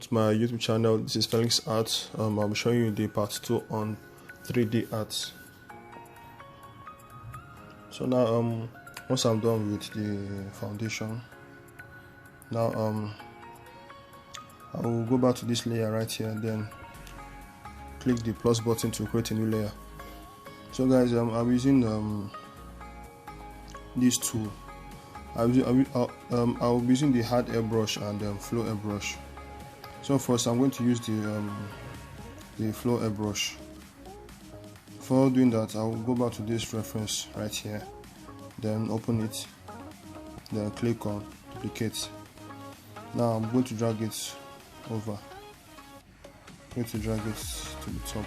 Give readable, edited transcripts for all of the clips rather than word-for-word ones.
To my YouTube channel. This is Felix Art. I'll be showing you the part 2 on 3D art. So now once I'm done with the foundation, now I will go back to this layer right here and then click the plus button to create a new layer. So guys, I'm using this tool. I'll be using the hard airbrush and flow airbrush. So first I'm going to use the flow airbrush. Before doing that, I'll go back to this reference right here, then open it, then click on duplicate. Now I'm going to drag it over. I'm going to drag it to the top.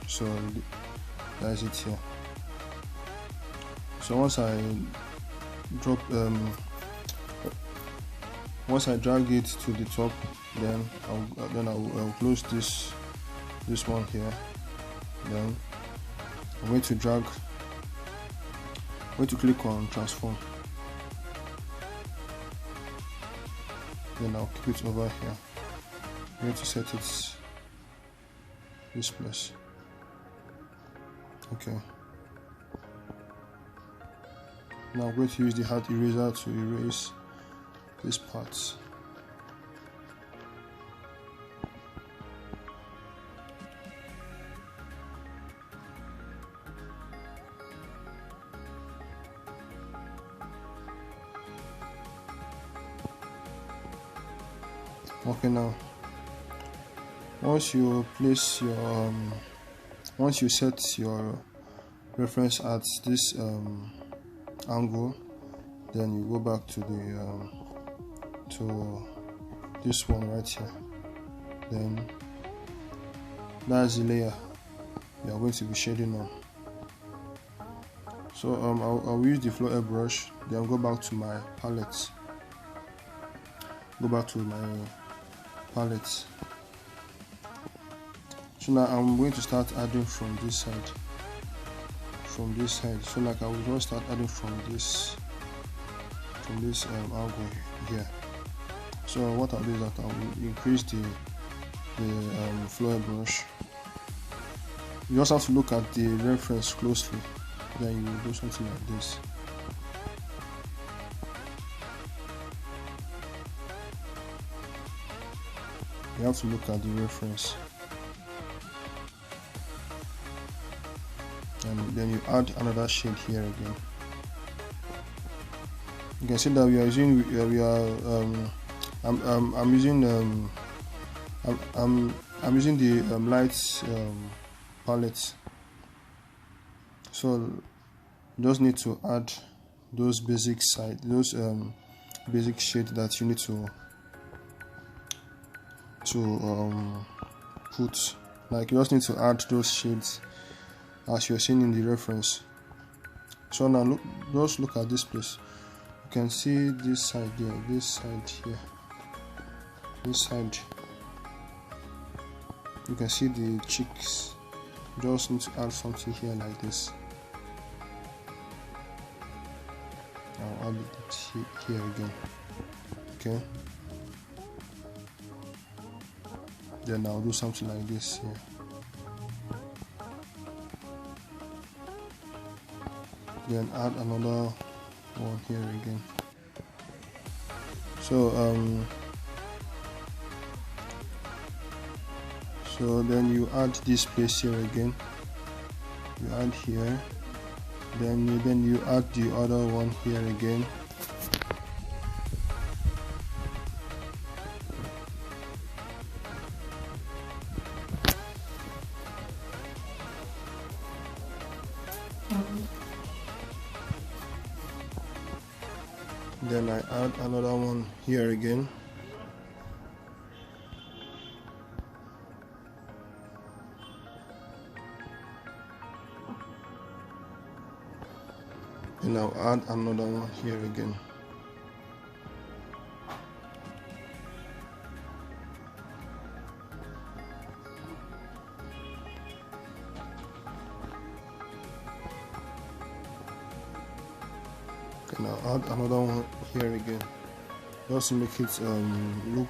So that's it here. So once I drag it to the top, then I'll close this one here. Then I'm going to click on transform. Then I'll keep it over here. I'm going to set it this place. Okay. Now I'm going to use the hard eraser to erase this part. Okay, now once you set your reference at this angle, then you go back to this one right here. Then that's the layer you are going to be shading on. So I'll use the flow airbrush, then go back to my palette. So now I'm going to start adding from this side. So like I will just start adding from this angle here. So what I'll do is that I will increase the flow brush. You just have to look at the reference closely, then you will do something like this. You have to look at the reference, and then you add another shade here again. You can see that I'm using the light palette. So you just need to add those basic shades that you need to put. Like you just need to add those shades as you're seeing in the reference. So now just look at this place. You can see this side here, this side here, this side. You can see the cheeks. You just need to add something here like this. I'll add it here again. Okay. Then I'll do something like this here. Then add another one here again. So then you add this place here again. You add here. Then you add the other one here again. Then I add another one here again. And I'll add another one here again. And I'll add another one here again, just to make it look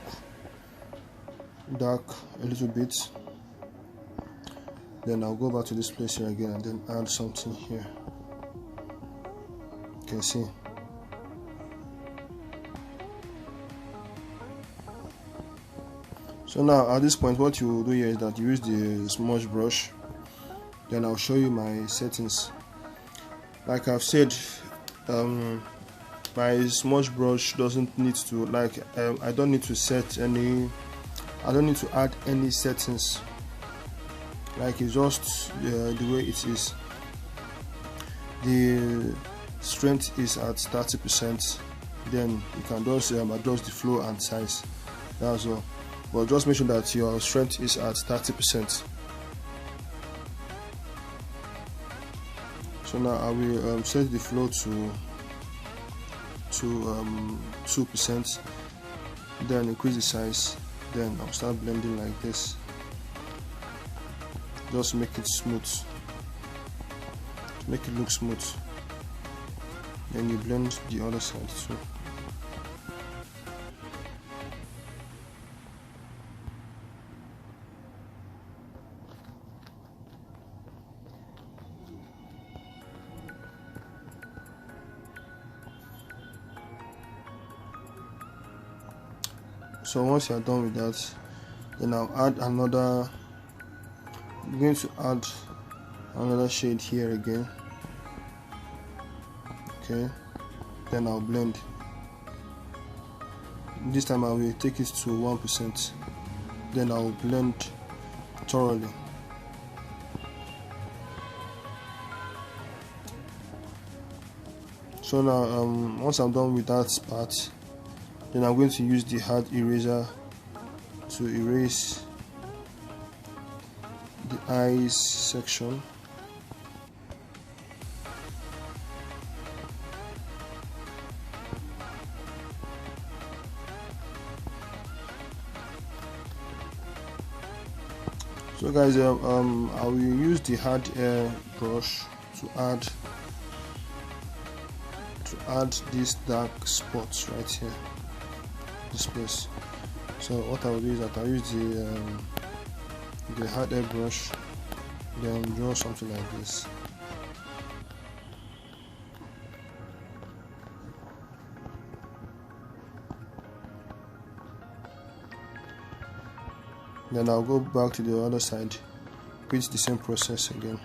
dark a little bit. Then I'll go back to this place here again and then add something here. You can see. So now at this point, what you do here is that you use the smudge brush. Then I'll show you my settings. Like I've said, my smudge brush doesn't need to, I don't need to set any, I don't need to add any settings. Like it's just the way it is. The strength is at 30%. Then you can just adjust the flow and size. That's all. But just make sure that your strength is at 30%. So now I will set the flow to 2%. Then increase the size. Then I'll start blending like this. Just make it smooth. Make it look smooth. Then you blend the other side too. So once you are done with that, then I'll add another. I'm going to add another shade here again. Okay, then I'll blend. This time I will take it to 1%. Then I'll blend thoroughly. So now once I'm done with that part, then I'm going to use the hard eraser to erase the eyes section. So guys, I will use the hard airbrush to add these dark spots right here, this place. So what I will do is that I'll use the hard airbrush, then draw something like this. Then I'll go back to the other side, repeat the same process again.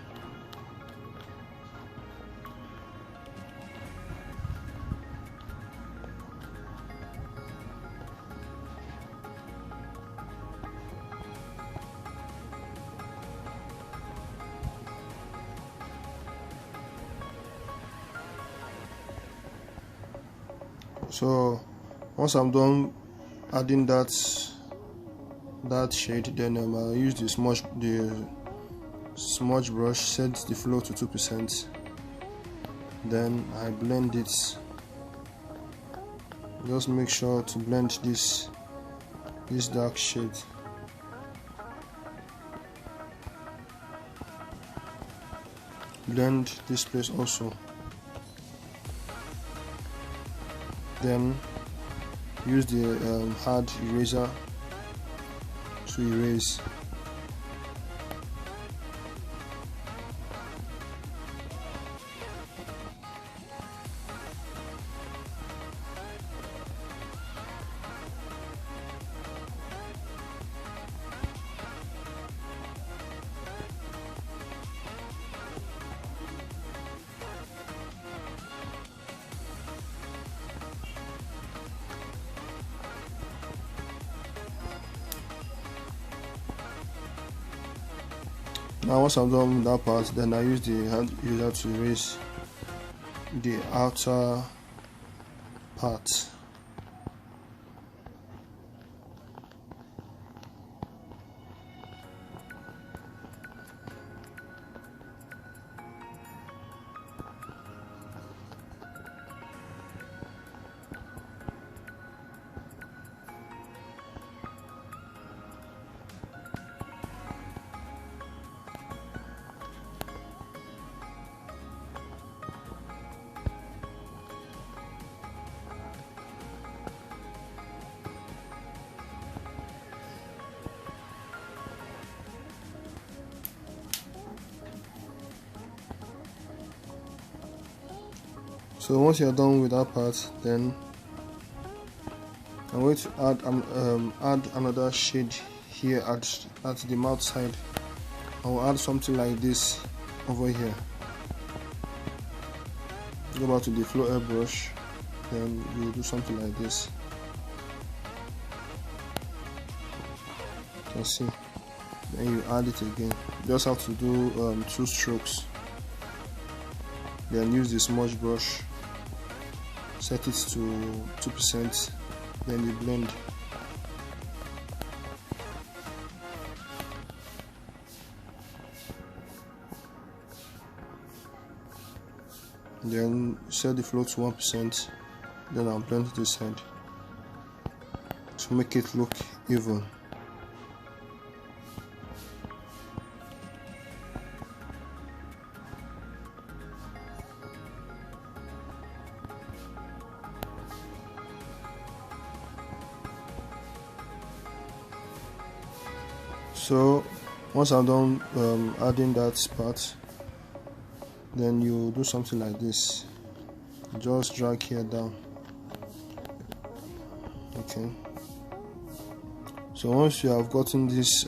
So once I'm done adding that shade, then I'll use the smudge brush, set the flow to 2%. Then I blend it. Just make sure to blend this dark shade. Blend this place also. Then use the hard eraser to erase. Now once I'm done with that part, then I use the hand eraser to erase the outer part. So once you're done with that part, then I'm going to add another shade here at the mouth side. I will add something like this over here. Go back to the flow airbrush, then you do something like this. You can see. Then you add it again. You just have to do 2 strokes. Then use the smudge brush, set it to 2%, then you blend. Then set the flow to 1%, then I'll blend this side to make it look even. So once I'm done adding that part, then you do something like this. Just drag here down. Okay. So once you have gotten this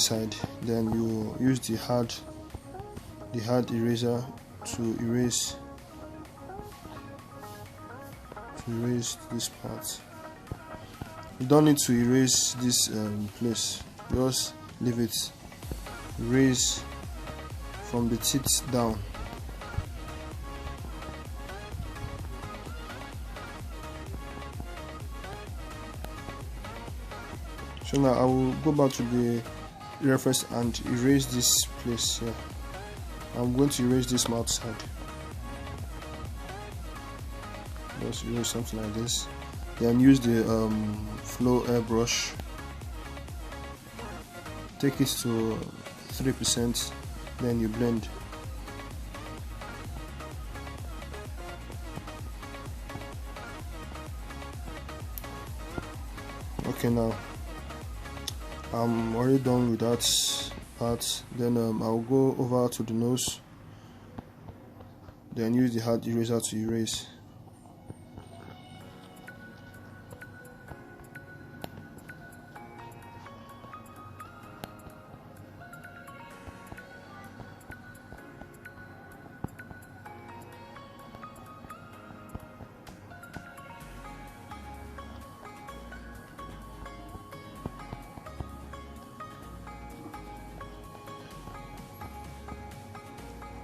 side, then you use the hard eraser to erase this part. You don't need to erase this place, just leave it. Erase from the teeth down. So now I will go back to the reference and erase this place here. I'm going to erase this mouth side. Just erase something like this. Then use the flow airbrush. Take it to 3%. Then you blend. Okay, now I'm already done with that part. Then I'll go over to the nose. Then use the hard eraser to erase.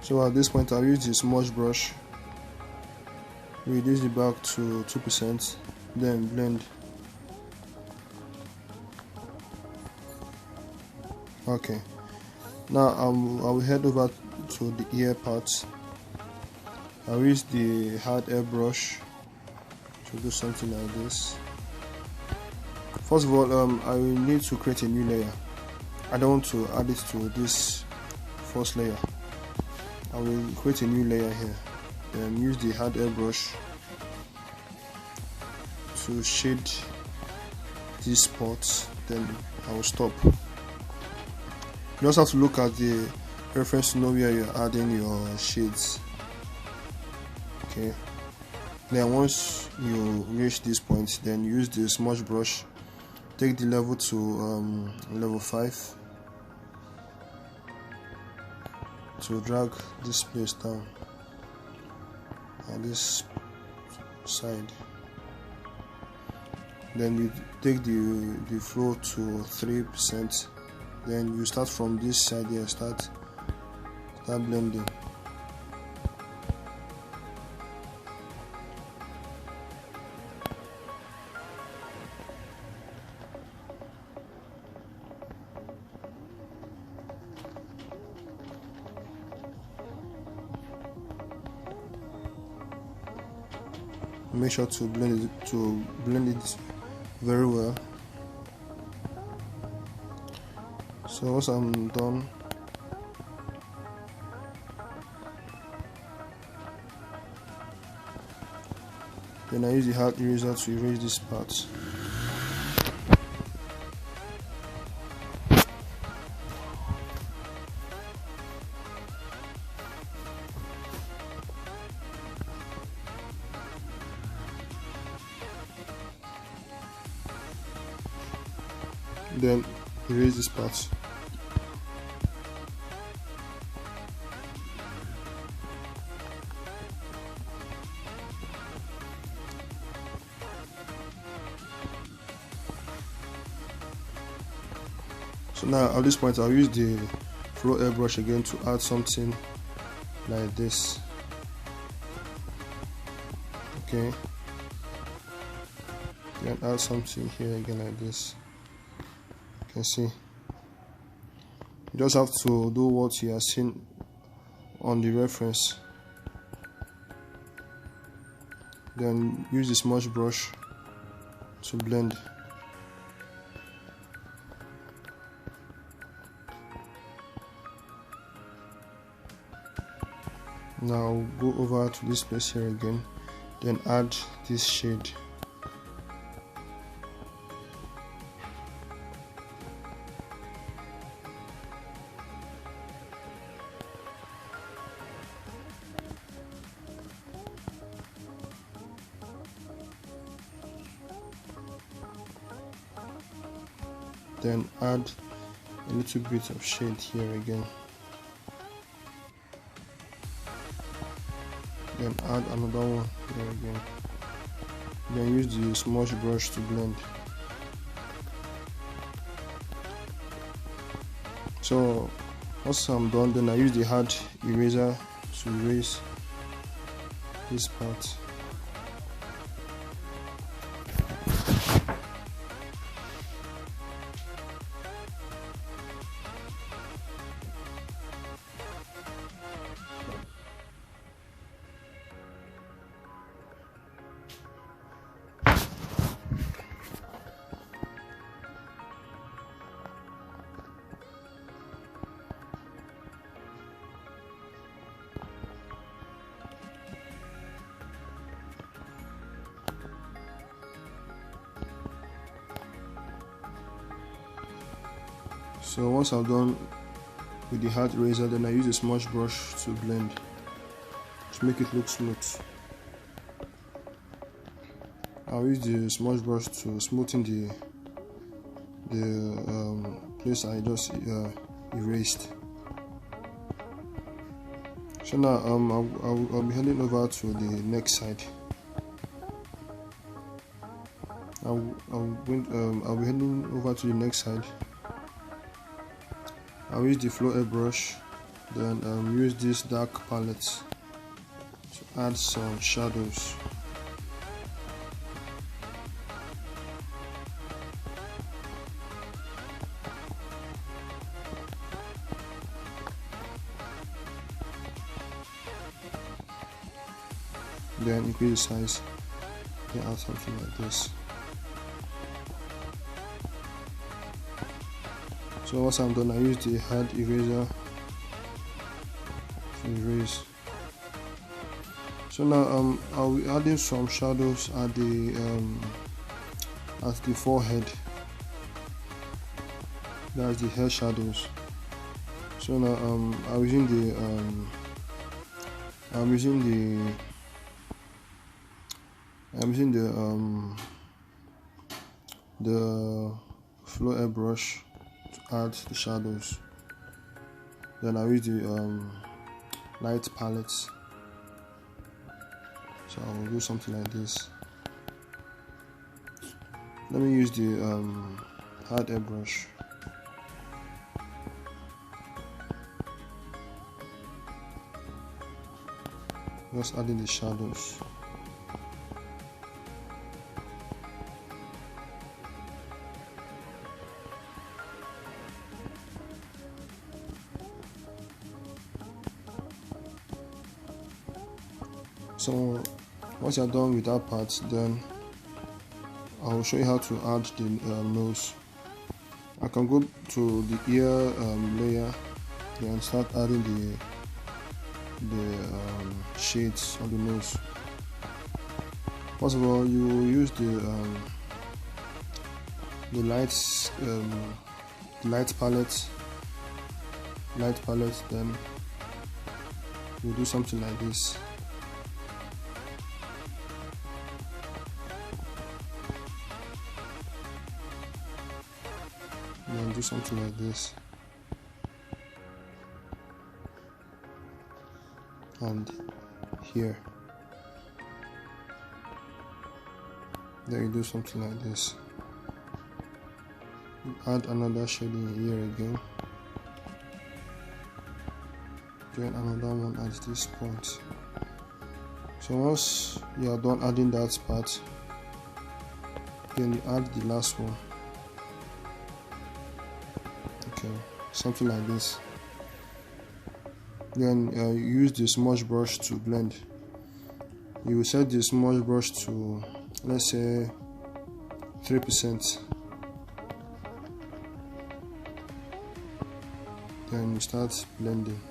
So at this point I'll use the smudge brush, reduce the back to 2%, then blend. Okay, now I will head over to the ear part. I'll use the hard airbrush to do something like this. First of all, I will need to create a new layer. I don't want to add it to this first layer. I will create a new layer here, then use the hard airbrush to shade these spots, then I will stop. You also have to look at the reference to know where you're adding your shades. Okay, then once you reach this point, then use the smudge brush, take the level to level 5 to drag this place down on this side. Then you take the flow to 3%. Then you start from this side here, start blending. Make sure to blend it very well. So once I'm done, then I use the hard eraser to erase this part. then erase this part. So now at this point I'll use the floor airbrush again to add something like this. Okay, then add something here again like this. You can see you just have to do what you are seeing on the reference, then use the smudge brush to blend. Now go over to this place here again, then add this shade. Then add a little bit of shade here again. Then add another one here again. Then use the smudge brush to blend. So once I'm done, then I use the hard eraser to erase this part. So once I'm done with the hard eraser, then I use a smudge brush to blend to make it look smooth. I'll use the smudge brush to smoothen the place I just erased. So now I'll be heading over to the next side. I'll be heading over to the next side. I'll use the floor airbrush, then use this dark palette to add some shadows. Then increase the size, then add something like this. So once I'm done, I use the hard eraser to erase. So now I'll be adding some shadows at the forehead. That's the hair shadows. So now I'm using the floor airbrush to add the shadows. Then I use the light palettes. So I will do something like this. Let me use the hard airbrush. Just adding the shadows. So once you're done with that part, then I'll show you how to add the nose. I can go to the ear layer and start adding the shades on the nose. First of all, you will use the light palette. Then you do something like this. do something like this, and here. Then you do something like this. You add another shading here again. Then another one at this point. So once you are done adding that part, then you add the last one. Okay, something like this. Then you use the smudge brush to blend. You will set the smudge brush to, let's say, 3%. Then you start blending.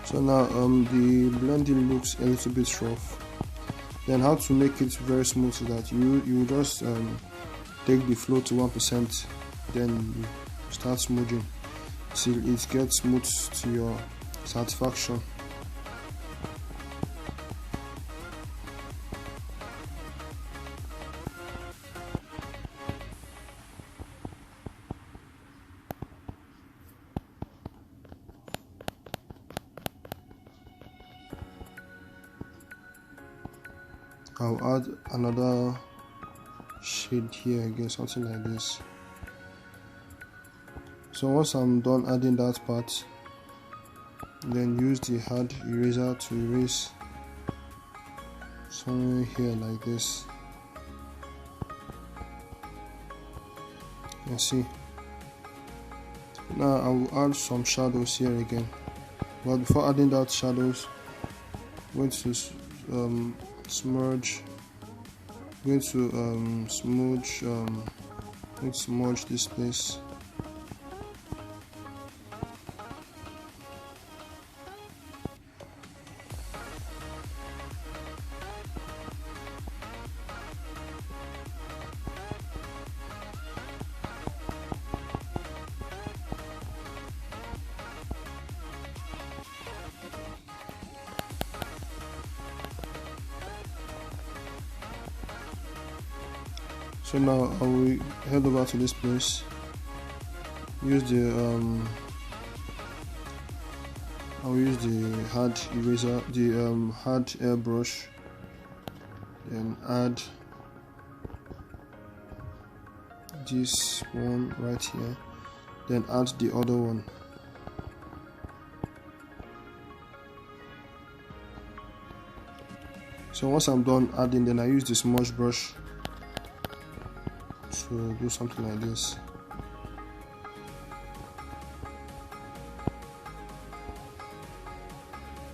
So now the blending looks a little bit rough. Then how to make it very smooth is that you just take the flow to 1%, then you start smoothing till it gets smooth to your satisfaction. I'll add another shade here again, something like this. So once I'm done adding that part, then use the hard eraser to erase somewhere here like this. You see. Now I will add some shadows here again, but before adding that shadows, I'm going to smudge. I'm going to smudge this place. So now I will head over to this place, use the I'll use the hard eraser, the hard airbrush, then add this one right here, then add the other one. So once I'm done adding, then I use the smudge brush to do something like this.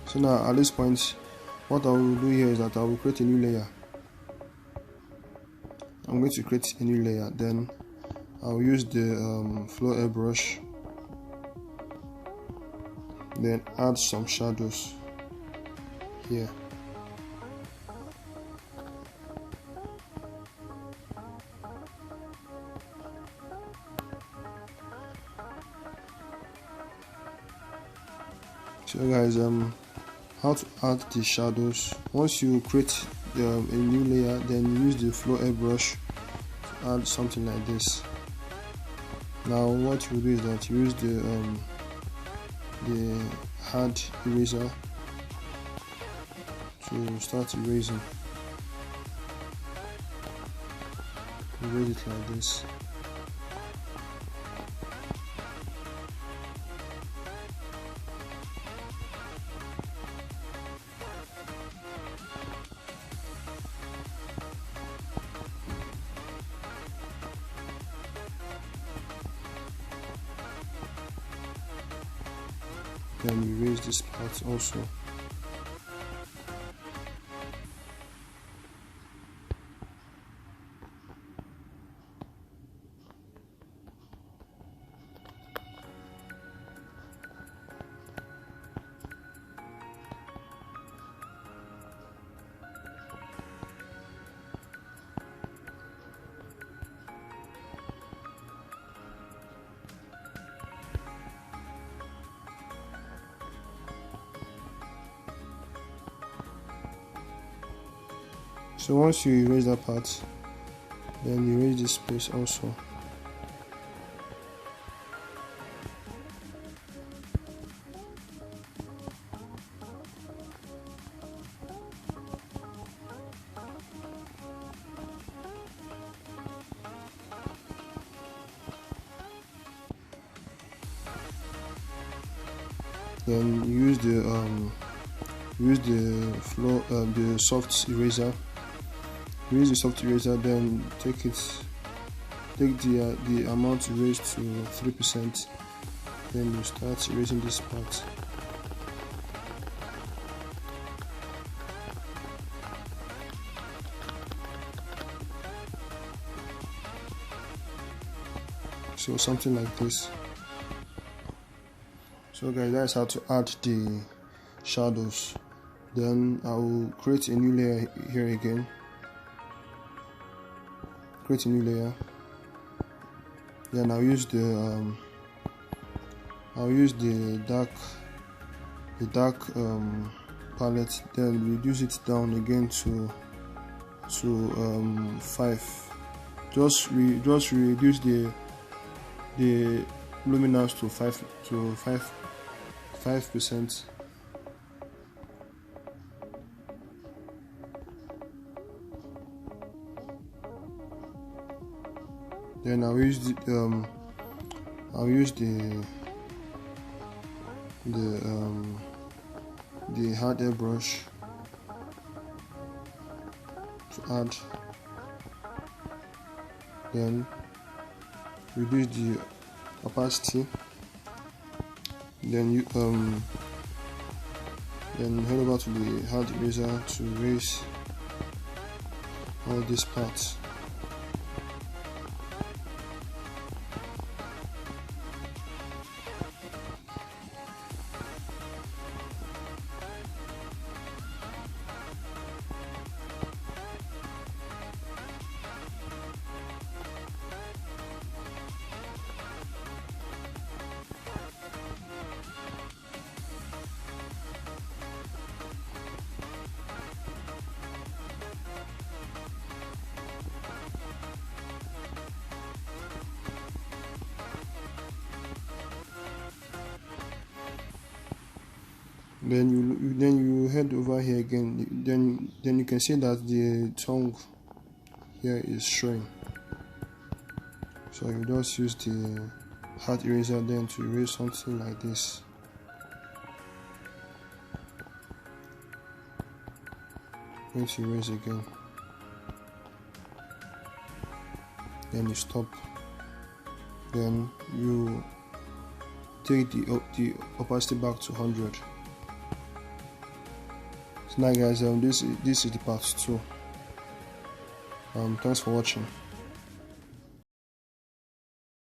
So now at this point, what I will do here is that I will create a new layer. I'm going to create a new layer, then I'll use the flow airbrush, then add some shadows here. So guys, how to add the shadows. Once you create a new layer, then use the flow airbrush to add something like this. Now what you do is that you use the hard eraser to start erasing. Erase it like this. Then erase this part also. So once you erase that part, then you erase this place also. Then use the soft eraser. Use the soft eraser. Then take the amount erased to 3%. Then you start erasing this part. So something like this. So guys, that's how to add the shadows. Then I will create a new layer here again. Create a new layer. Then I'll use the dark palette. Then reduce it down again to 5. Just reduce the luminance to 5%. Then I'll use the hard airbrush to add. Then reduce the opacity. Then you then head over to the hard eraser to erase all these parts. Then you head over here again. Then you can see that the tongue here is showing. So you just use the hard eraser then to erase something like this. Going to erase again. Then you stop. Then you take the opacity back to 100. So now guys, this is the part 2. Thanks for watching.